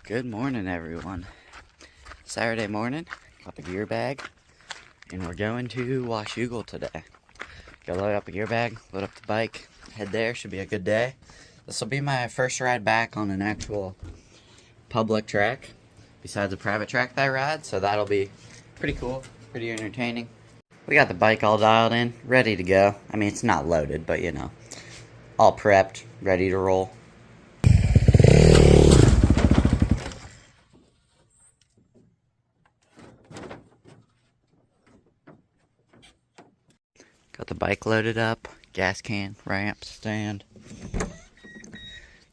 Good morning, everyone. Saturday morning, got the gear bag, and we're going to Washougal today. Gotta load up a gear bag, load up the bike, head there. Should be a good day. This will be my first ride back on an actual public track, besides a private track that I ride, so that'll be pretty cool, pretty entertaining. We got the bike all dialed in, ready to go. I mean, it's not loaded, but you know, all prepped, ready to roll. Got the bike loaded up, gas can, ramp, stand.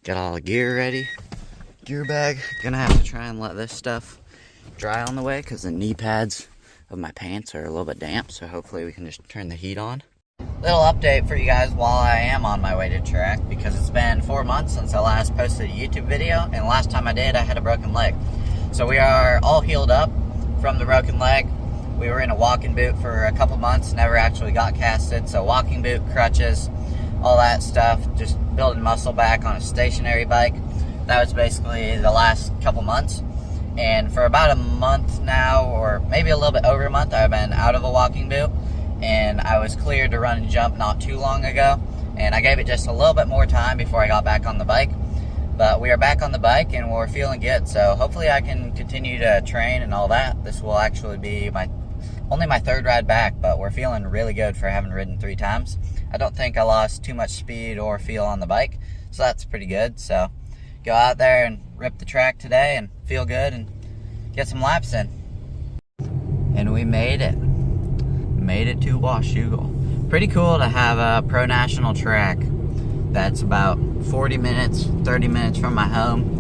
Got all the gear ready. Gear bag. Gonna have to try and let this stuff dry on the way because the knee pads of my pants are a little bit damp, so hopefully we can just turn the heat on. Little update for you guys while I am on my way to track, because it's been 4 months since I last posted a YouTube video, and last time I did I had a broken leg. So we are all healed up from the broken leg. We were in a walking boot for a couple months, never actually got casted. So walking boot, crutches, all that stuff, just building muscle back on a stationary bike. That was basically the last couple months. And for about a month now, or maybe a little bit over a month, I've been out of a walking boot. And I was cleared to run and jump not too long ago. And I gave it just a little bit more time before I got back on the bike. But we are back on the bike and we're feeling good. So hopefully I can continue to train and all that. This will actually be only my third ride back, but we're feeling really good for having ridden 3 times. I don't think I lost too much speed or feel on the bike, so that's pretty good. So go out there and rip the track today and feel good and get some laps in. And we made it. Made it to Washougal. Pretty cool to have a pro national track that's about 40 minutes, 30 minutes from my home,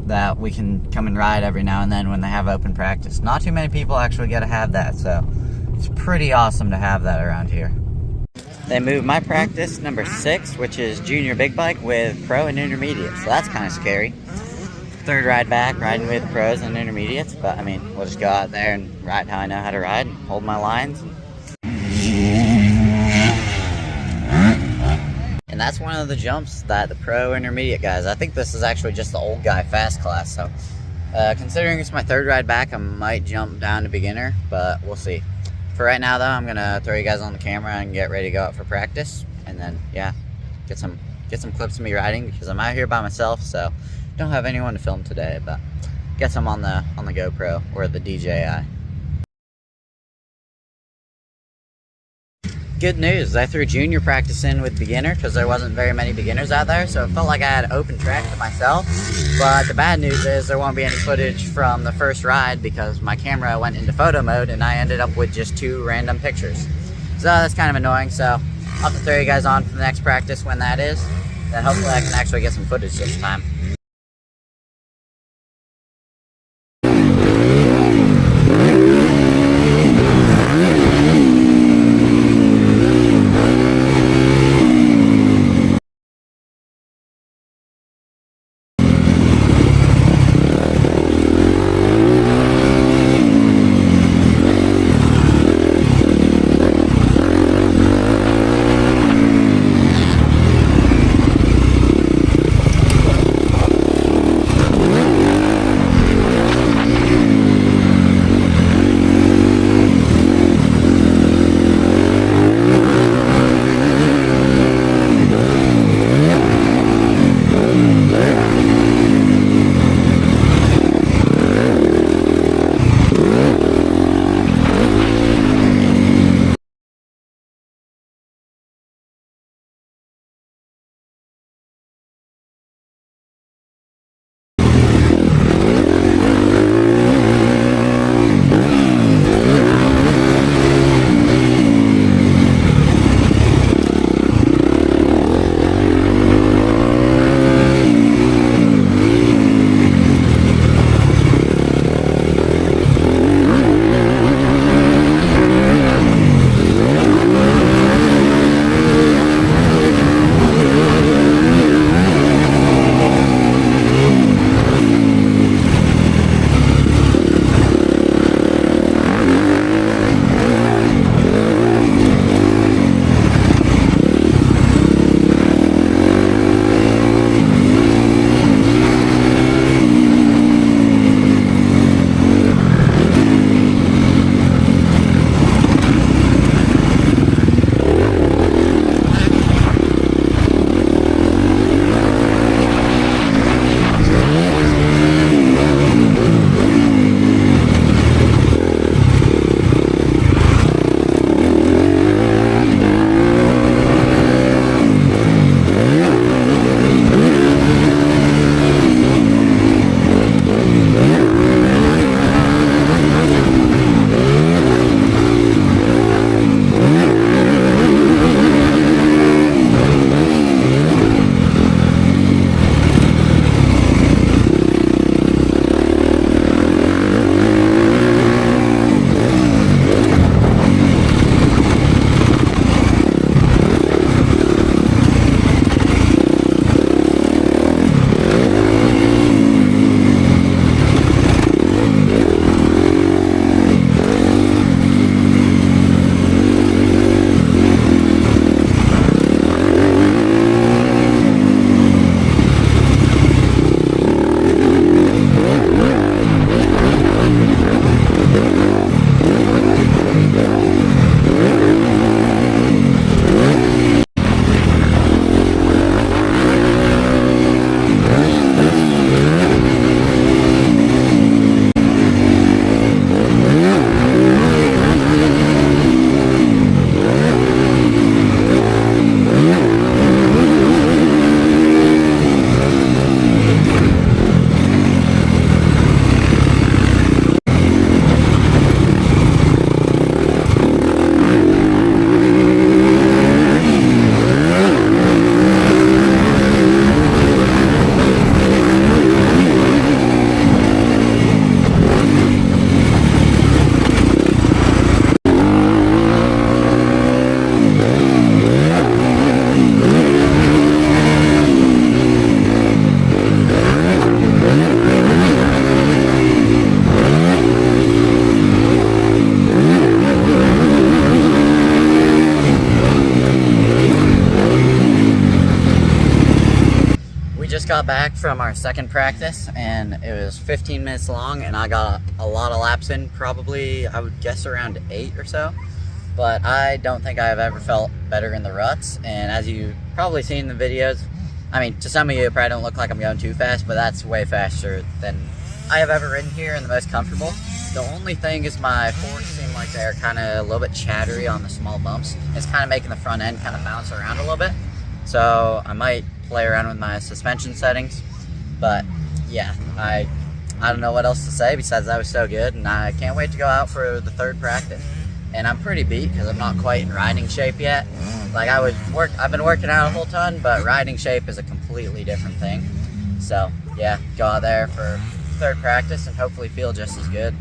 that we can come and ride every now and then when they have open practice. Not too many people actually get to have that, so it's pretty awesome to have that around here. They moved my practice number 6, which is junior big bike, with pro and intermediate, so that's kind of scary. Third ride back, riding with pros and intermediates, but I mean, we'll just go out there and ride how I know how to ride, and hold my lines. And that's one of the jumps that the pro intermediate guys, I think this is actually just the old guy fast class, so considering it's my third ride back, I might jump down to beginner, but we'll see. For right now though, I'm gonna throw you guys on the camera and get ready to go out for practice, and then yeah, get some clips of me riding, because I'm out here by myself, so don't have anyone to film today, but get some on the GoPro or the DJI. Good news, I threw junior practice in with beginner because there wasn't very many beginners out there, so it felt like I had open track to myself. But the bad news is there won't be any footage from the first ride because my camera went into photo mode and I ended up with just 2 random pictures. So that's kind of annoying, so I'll have to throw you guys on for the next practice when that is. Then hopefully I can actually get some footage this time. got back from our second practice, and it was 15 minutes long, and I got a lot of laps in, probably, I would guess around 8 or so. But I don't think I've ever felt better in the ruts, and as you probably seen in the videos, I mean, to some of you, it probably don't look like I'm going too fast, but that's way faster than I have ever ridden here and the most comfortable. The only thing is my forks seem like they're kind of a little bit chattery on the small bumps. It's kind of making the front end kind of bounce around a little bit. So I might play around with my suspension settings. But yeah, I don't know what else to say besides that was so good. And I can't wait to go out for the third practice. And I'm pretty beat because I'm not quite in riding shape yet. Like I've been working out a whole ton, but riding shape is a completely different thing. So yeah, go out there for third practice and hopefully feel just as good.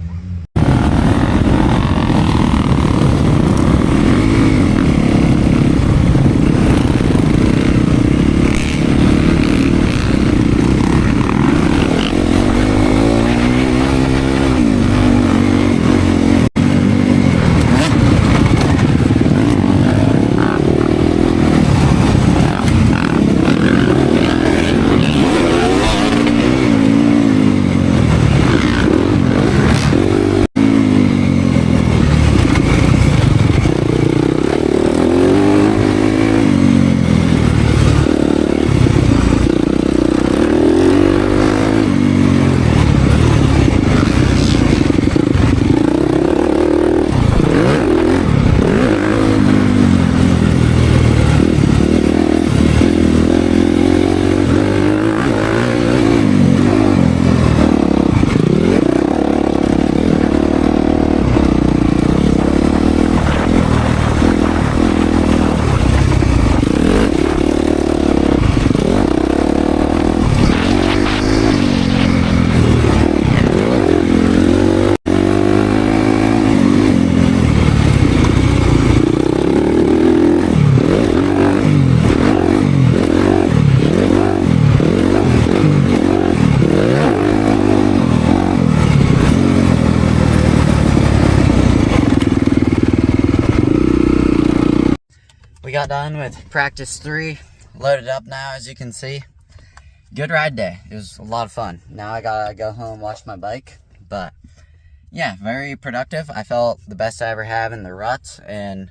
We got done with practice 3, loaded up now as you can see. Good ride day, it was a lot of fun. Now I gotta go home, watch my bike, but yeah, very productive. I felt the best I ever have in the ruts, and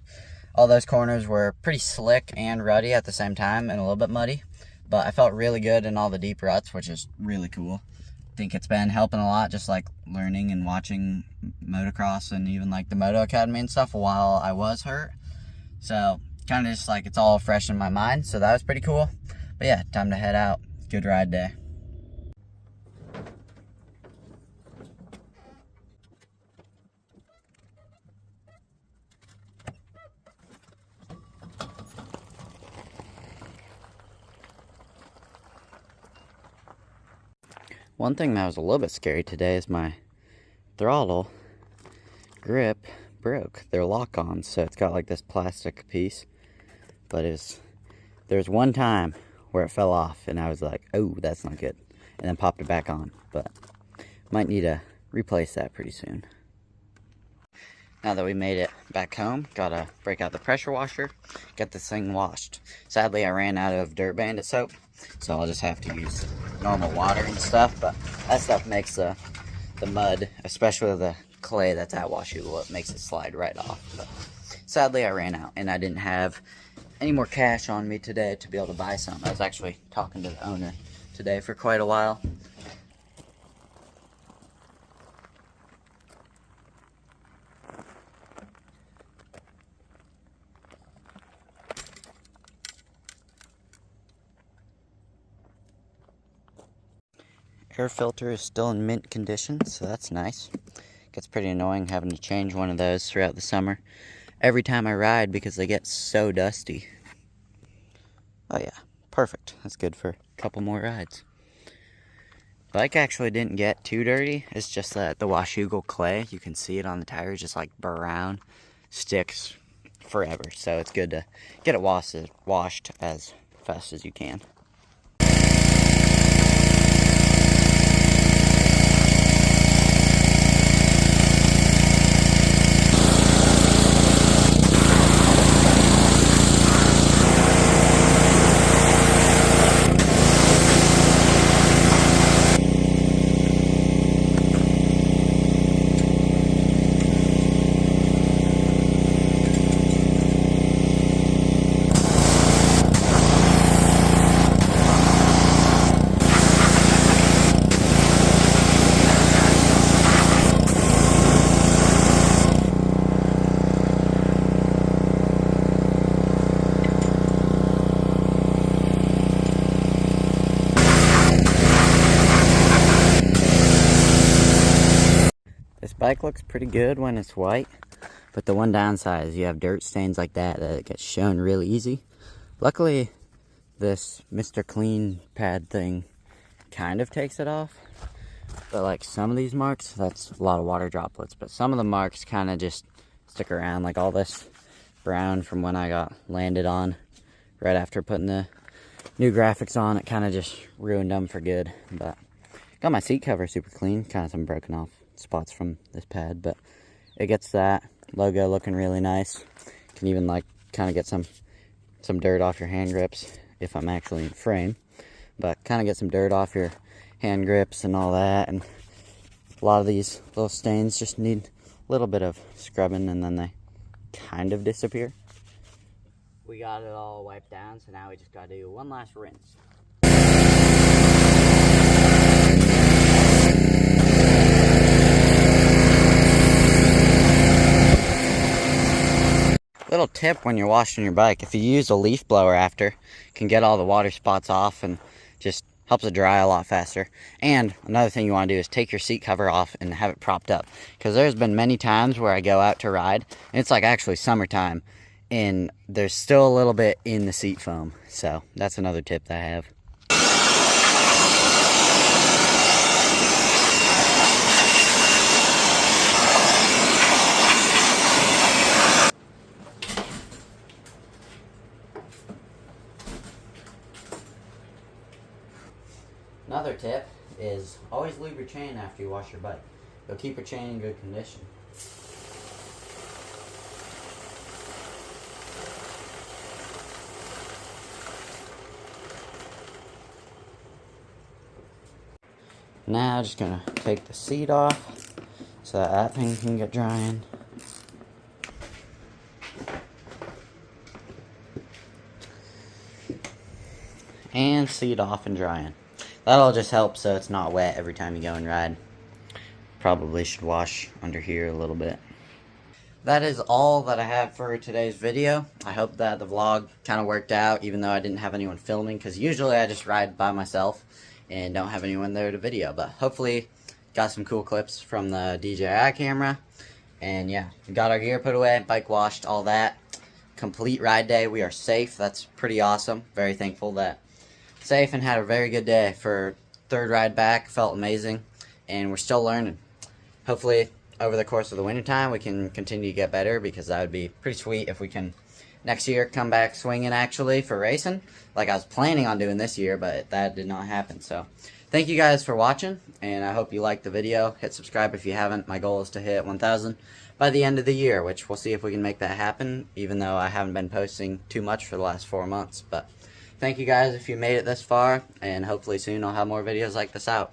all those corners were pretty slick and ruddy at the same time and a little bit muddy, but I felt really good in all the deep ruts, which is really cool. I think it's been helping a lot, just like learning and watching motocross and even like the Moto Academy and stuff while I was hurt. So kind of just like it's all fresh in my mind, so that was pretty cool. But yeah, time to head out. Good ride day. One thing that was a little bit scary today is my throttle grip broke. They're lock-ons, so it's got like this plastic piece, but there's one time where it fell off and I was like, oh, that's not good, and then popped it back on, but might need to replace that pretty soon. Now that we made it back home, gotta break out the pressure washer, get this thing washed. Sadly, I ran out of Dirt Bandit soap, so I'll just have to use normal water and stuff, but that stuff makes the mud, especially the clay that's at Washougal, it makes it slide right off. But sadly, I ran out, and I didn't have any more cash on me today to be able to buy some. I was actually talking to the owner today for quite a while. Air filter is still in mint condition, so that's nice. Gets pretty annoying having to change one of those throughout the summer every time I ride because they get so dusty. Oh yeah, perfect. That's good for a couple more rides. Bike actually didn't get too dirty. It's just that the Washougal clay, you can see it on the tires, just like brown, sticks forever. So it's good to get it washed as fast as you can. bike looks pretty good when it's white, but the one downside is you have dirt stains like that it gets shown really easy. Luckily, this Mr. Clean pad thing kind of takes it off, but like some of these marks, that's a lot of water droplets, but some of the marks kind of just stick around, like all this brown from when I got landed on right after putting the new graphics on. It kind of just ruined them for good. But got my seat cover super clean, kind of some broken off spots from this pad, but it gets that logo looking really nice. Can even like kind of get some dirt off your hand grips if I'm actually in frame, but kind of get some dirt off your hand grips and all that. And a lot of these little stains just need a little bit of scrubbing and then they kind of disappear. We got it all wiped down, so now we just gotta do one last rinse. Little tip when you're washing your bike, if you use a leaf blower after, it can get all the water spots off and just helps it dry a lot faster. And another thing you want to do is take your seat cover off and have it propped up, because there's been many times where I go out to ride and it's like actually summertime and there's still a little bit in the seat foam. So that's another tip that I have. Another tip is always lube your chain after you wash your bike. It'll keep your chain in good condition. Now just gonna take the seat off so that thing can get drying. And seat off and drying. That'll just help so it's not wet every time you go and ride. Probably should wash under here a little bit. That is all that I have for today's video. I hope that the vlog kind of worked out, even though I didn't have anyone filming, because usually I just ride by myself and don't have anyone there to video. But hopefully got some cool clips from the DJI camera. And yeah, we got our gear put away, bike washed, all that. Complete ride day. We are safe. That's pretty awesome. Very thankful that safe and had a very good day for third ride back. Felt amazing, and we're still learning. Hopefully over the course of the winter time we can continue to get better, because that would be pretty sweet if we can next year come back swinging actually for racing like I was planning on doing this year, but that did not happen. So thank you guys for watching, and I hope you liked the video. Hit subscribe if you haven't. My goal is to hit 1,000 by the end of the year, which we'll see if we can make that happen, even though I haven't been posting too much for the last 4 months. But thank you guys if you made it this far, and hopefully soon I'll have more videos like this out.